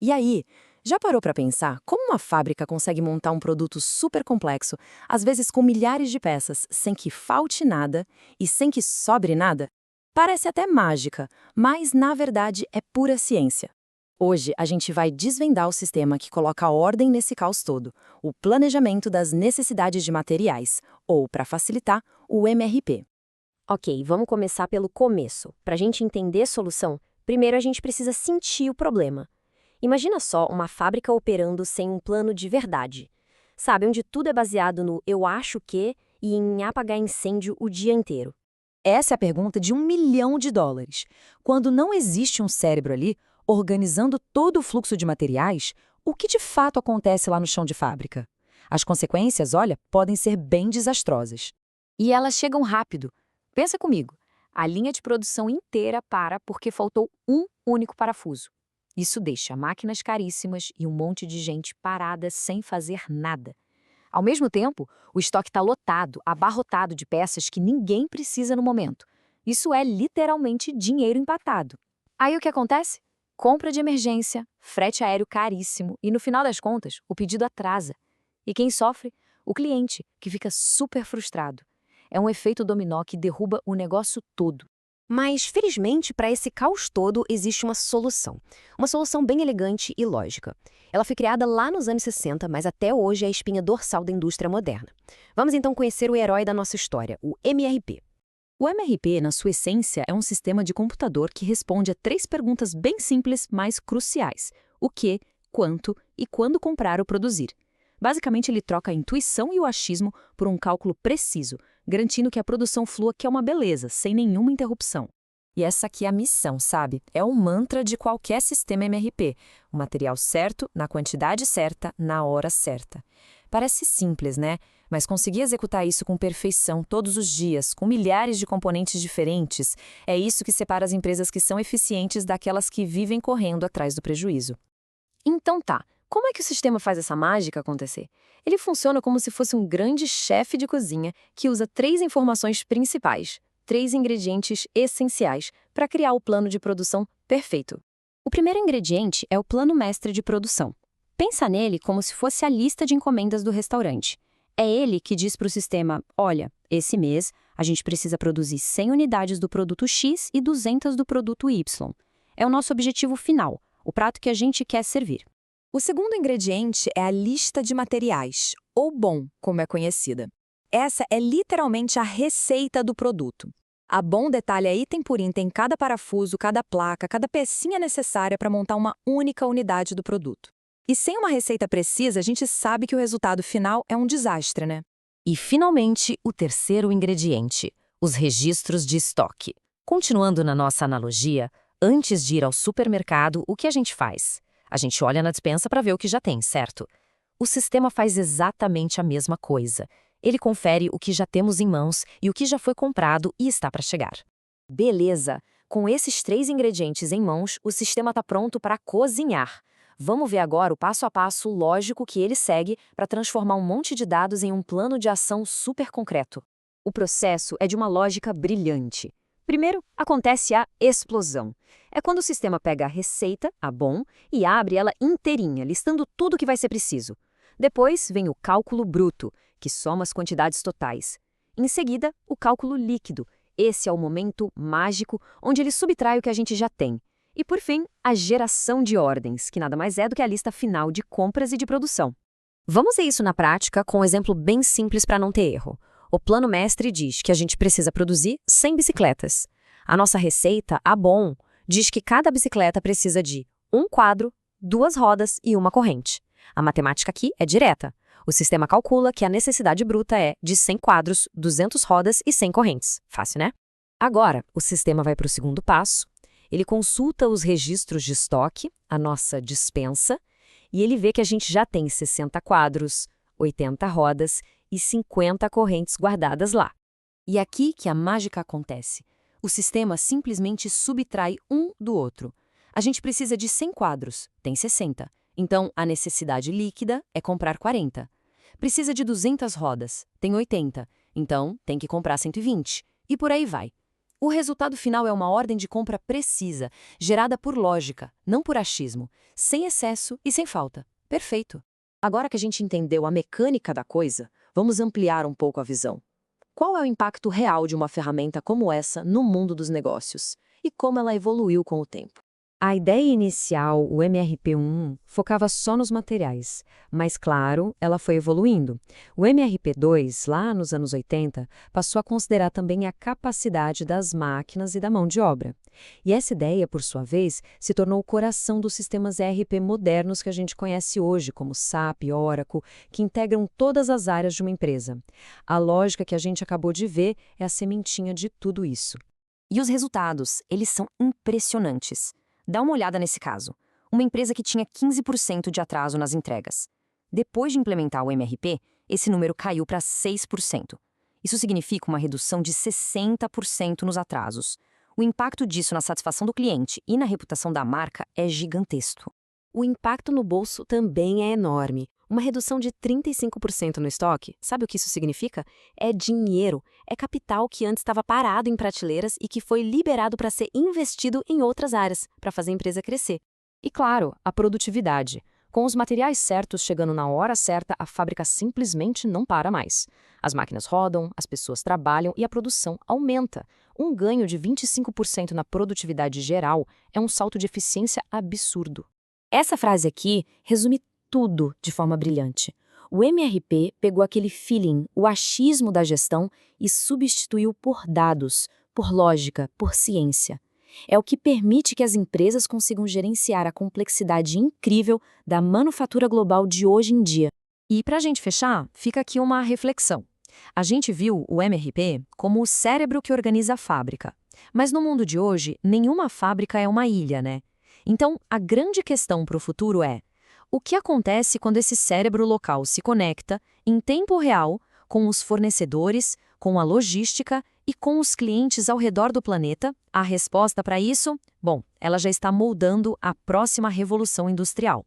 E aí, já parou para pensar como uma fábrica consegue montar um produto super complexo, às vezes com milhares de peças, sem que falte nada e sem que sobre nada? Parece até mágica, mas na verdade é pura ciência. Hoje a gente vai desvendar o sistema que coloca ordem nesse caos todo, o planejamento das necessidades de materiais, ou, para facilitar, o MRP. Ok, vamos começar pelo começo. Para a gente entender a solução, primeiro a gente precisa sentir o problema. Imagina só uma fábrica operando sem um plano de verdade. Sabe, onde tudo é baseado no eu acho que e em apagar incêndio o dia inteiro. Essa é a pergunta de US$ 1 milhão. Quando não existe um cérebro ali, organizando todo o fluxo de materiais, o que de fato acontece lá no chão de fábrica? As consequências, olha, podem ser bem desastrosas. E elas chegam rápido. Pensa comigo. A linha de produção inteira para porque faltou um único parafuso. Isso deixa máquinas caríssimas e um monte de gente parada sem fazer nada. Ao mesmo tempo, o estoque está lotado, abarrotado de peças que ninguém precisa no momento. Isso é literalmente dinheiro empatado. Aí o que acontece? Compra de emergência, frete aéreo caríssimo e, no final das contas, o pedido atrasa. E quem sofre? O cliente, que fica super frustrado. É um efeito dominó que derruba o negócio todo. Mas, felizmente, para esse caos todo existe uma solução. Uma solução bem elegante e lógica. Ela foi criada lá nos anos 60, mas até hoje é a espinha dorsal da indústria moderna. Vamos então conhecer o herói da nossa história, o MRP. O MRP, na sua essência, é um sistema de computador que responde a três perguntas bem simples, mas cruciais: o que, quanto e quando comprar ou produzir. Basicamente, ele troca a intuição e o achismo por um cálculo preciso, garantindo que a produção flua, que é uma beleza, sem nenhuma interrupção. E essa aqui é a missão, sabe? É o mantra de qualquer sistema MRP. O material certo, na quantidade certa, na hora certa. Parece simples, né? Mas conseguir executar isso com perfeição todos os dias, com milhares de componentes diferentes, é isso que separa as empresas que são eficientes daquelas que vivem correndo atrás do prejuízo. Então tá, como é que o sistema faz essa mágica acontecer? Ele funciona como se fosse um grande chefe de cozinha que usa três informações principais, três ingredientes essenciais para criar o plano de produção perfeito. O primeiro ingrediente é o plano mestre de produção. Pensa nele como se fosse a lista de encomendas do restaurante. É ele que diz para o sistema: olha, esse mês a gente precisa produzir 100 unidades do produto X e 200 do produto Y. É o nosso objetivo final, o prato que a gente quer servir. O segundo ingrediente é a lista de materiais, ou BOM, como é conhecida. Essa é literalmente a receita do produto. A BOM detalha item por item cada parafuso, cada placa, cada pecinha necessária para montar uma única unidade do produto. E sem uma receita precisa, a gente sabe que o resultado final é um desastre, né? E, finalmente, o terceiro ingrediente, os registros de estoque. Continuando na nossa analogia, antes de ir ao supermercado, o que a gente faz? A gente olha na despensa para ver o que já tem, certo? O sistema faz exatamente a mesma coisa. Ele confere o que já temos em mãos e o que já foi comprado e está para chegar. Beleza! Com esses três ingredientes em mãos, o sistema está pronto para cozinhar. Vamos ver agora o passo a passo lógico que ele segue para transformar um monte de dados em um plano de ação super concreto. O processo é de uma lógica brilhante. Primeiro, acontece a explosão. É quando o sistema pega a receita, a BOM, e abre ela inteirinha, listando tudo o que vai ser preciso. Depois vem o cálculo bruto, que soma as quantidades totais. Em seguida, o cálculo líquido. Esse é o momento mágico onde ele subtrai o que a gente já tem. E, por fim, a geração de ordens, que nada mais é do que a lista final de compras e de produção. Vamos ver isso na prática com um exemplo bem simples para não ter erro. O plano mestre diz que a gente precisa produzir 100 bicicletas. A nossa receita, a BOM, diz que cada bicicleta precisa de um quadro, duas rodas e uma corrente. A matemática aqui é direta. O sistema calcula que a necessidade bruta é de 100 quadros, 200 rodas e 100 correntes. Fácil, né? Agora, o sistema vai para o segundo passo. Ele consulta os registros de estoque, a nossa despensa, e ele vê que a gente já tem 60 quadros, 80 rodas e 50 correntes guardadas lá. E é aqui que a mágica acontece. O sistema simplesmente subtrai um do outro. A gente precisa de 100 quadros, tem 60. Então, a necessidade líquida é comprar 40. Precisa de 200 rodas, tem 80. Então, tem que comprar 120. E por aí vai. O resultado final é uma ordem de compra precisa, gerada por lógica, não por achismo, sem excesso e sem falta. Perfeito. Agora que a gente entendeu a mecânica da coisa, vamos ampliar um pouco a visão. Qual é o impacto real de uma ferramenta como essa no mundo dos negócios? E como ela evoluiu com o tempo? A ideia inicial, o MRP1, focava só nos materiais, mas, claro, ela foi evoluindo. O MRP2, lá nos anos 80, passou a considerar também a capacidade das máquinas e da mão de obra. E essa ideia, por sua vez, se tornou o coração dos sistemas ERP modernos que a gente conhece hoje, como SAP e Oracle, que integram todas as áreas de uma empresa. A lógica que a gente acabou de ver é a sementinha de tudo isso. E os resultados, eles são impressionantes. Dá uma olhada nesse caso. Uma empresa que tinha 15% de atraso nas entregas. Depois de implementar o MRP, esse número caiu para 6%. Isso significa uma redução de 60% nos atrasos. O impacto disso na satisfação do cliente e na reputação da marca é gigantesco. O impacto no bolso também é enorme. Uma redução de 35% no estoque, sabe o que isso significa? É dinheiro, é capital que antes estava parado em prateleiras e que foi liberado para ser investido em outras áreas, para fazer a empresa crescer. E claro, a produtividade. Com os materiais certos chegando na hora certa, a fábrica simplesmente não para mais. As máquinas rodam, as pessoas trabalham e a produção aumenta. Um ganho de 25% na produtividade geral é um salto de eficiência absurdo. Essa frase aqui resume tudo de forma brilhante. O MRP pegou aquele feeling, o achismo da gestão e substituiu por dados, por lógica, por ciência. É o que permite que as empresas consigam gerenciar a complexidade incrível da manufatura global de hoje em dia. E para a gente fechar, fica aqui uma reflexão. A gente viu o MRP como o cérebro que organiza a fábrica. Mas no mundo de hoje, nenhuma fábrica é uma ilha, né? Então, a grande questão para o futuro é: o que acontece quando esse cérebro local se conecta, em tempo real, com os fornecedores, com a logística e com os clientes ao redor do planeta? A resposta para isso? Bom, ela já está moldando a próxima revolução industrial.